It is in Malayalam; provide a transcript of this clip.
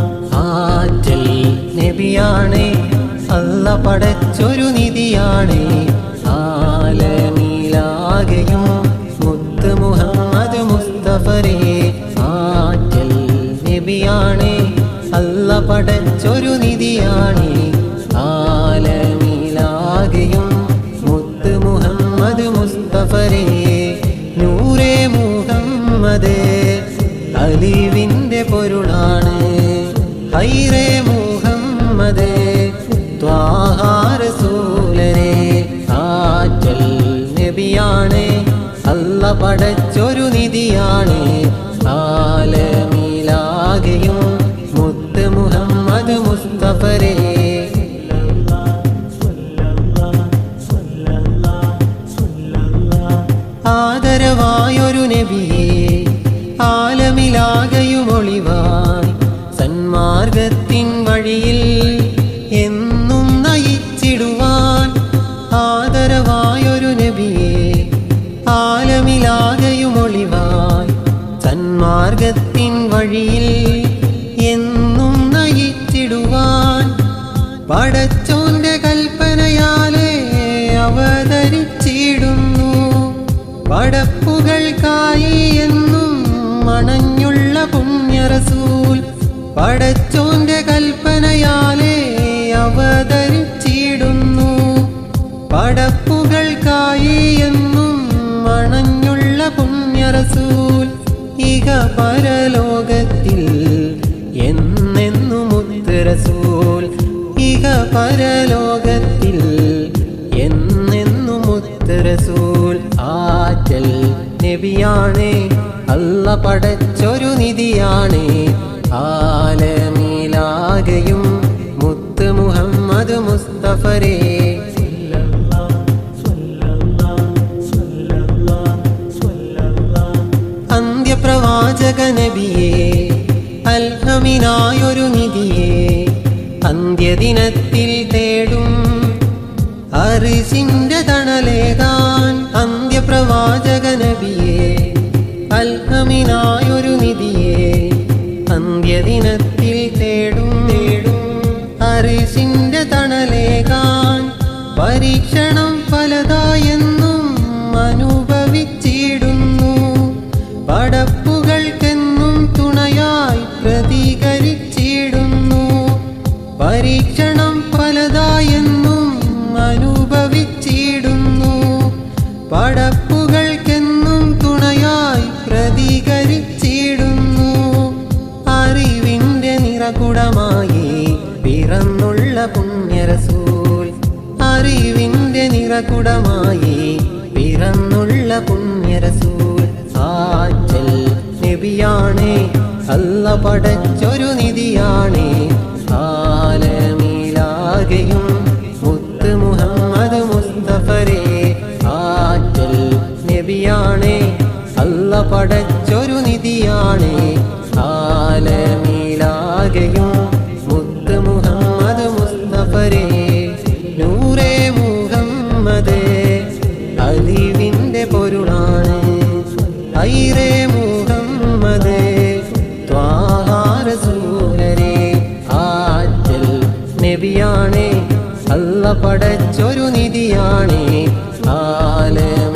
ആറ്റൽ നബിയാണേ അല്ല പടച്ചൊരു നിധിയാണേ ആലമീലാകെയും മുത്ത് മുഹമ്മദ് മുസ്തഫരേ ആറ്റൽ നബിയാണേ അല്ല പടച്ചൊരു നിധിയാണേ ആലമീലാകെയും മുത്ത് മുഹമ്മദ് മുസ്തഫരേ നൂറേ മുഹമ്മദേ അലിവിന്റെ പൊരുളാണ് ഹൈറേ മുഹമ്മദേ ത്വാഹ റസൂലരേ ആറ്റൽ നബിയാണേ അല്ല പടച്ചൊരു നിധിയാണേ ആലമീലാകെയും മുത്ത് മുഹമ്മദ് മുസ്തഫരേ ആദരവായൊരു നബിയേ ആലമിലാകെയും ഒളിവായി സന്മാർഗത്തിൻ വഴിയിൽ എന്നും നയിച്ചിടുവാൻ ആദരവായൊരു നബിയേ ആലമിലാകെയും ഒളിവായി സന്മാർഗത്തിൻ വഴിയിൽ എന്നും നയിച്ചിടുവാൻ പടച്ചോന്റെ കൽപ്പനയാലേ അവതരിച്ചിടുന്നു പടപ്പുകൾക്കായി എന്നും മണഞ്ഞുള്ള പുണ്യ റസൂൽ പടച്ചോന്റെ കൽപ്പനയാലേ അവതരിച്ചിടുന്നു പടപ്പുകൾക്കായി എന്നും മണഞ്ഞുള്ള പുണ്യ റസൂൽ ഇഹ പരലോകത്തിൽ എന്നെന്നും മുത്ത് റസൂൽ ഇഹ പരലോകത്തിൽ എന്നെന്നും മുത്ത് റസൂൽ ആറ്റൽ നബിയാണേ അല്ല പടച്ചൊരു നിധിയാണേ ആലമീലാകെയും മുത്ത് മുഹമ്മദ് മുസ്തഫരേ അന്ത്യപ്രവാചക നബിയേ അൽഹമിനായൊരു നിധിയേ അന്ത്യദിനത്തിൽ തേടും അർശിന്റെ തണലേകാൻ അന്ത്യപ്രവാചക നബിയേ അൽഹമിനായൊരു നിധിയേ അന്ത്യദിനത്തിൽ തേടും അർശിന്റെ തണലേകാൻ പരീക്ഷണം പലതായെന്നും അനുഭവിച്ചിടുന്നു പടപ്പുകൾക്കെന്നും തുണയായി പ്രതികരിച്ചിടുന്നു പരീക്ഷണം പലതായെന്നും അനുഭവിച്ചിടുന്നു പടപ്പുകൾക്കെന്നും തുണയായി പ്രതികരിച്ചിടുന്നു അറിവിന്റെ നിറകുടമായി പിറന്നുള്ള പുണ്യ റസൂൽ അറിവിന്റെ നിറകുടമായി പിറന്നുള്ള പുണ്യ റസൂൽ ആറ്റൽ നബിയാണേ അല്ല പടച്ചൊരു നിധിയാണേ ആലമീലാകെയും മുത്ത് മുഹമ്മദ് മുസ്തഫരേ ആറ്റൽ നബിയാണേ അല്ല പടച്ചൊരു നിധിയാണേ ആലമീലാകെയും മുത്ത് മുഹമ്മദ് മുസ്തഫരേ നൂറേ മുഹമ്മദേ അലിവിന്റെ പൊരുളാണ് ഹൈറേ മുഹമ്മദേ ത്വാഹ റസൂലരേ ആറ്റൽ നബിയാണേ അല്ല പടച്ചൊരു നിധിയാണേ ആലമീലാകെയും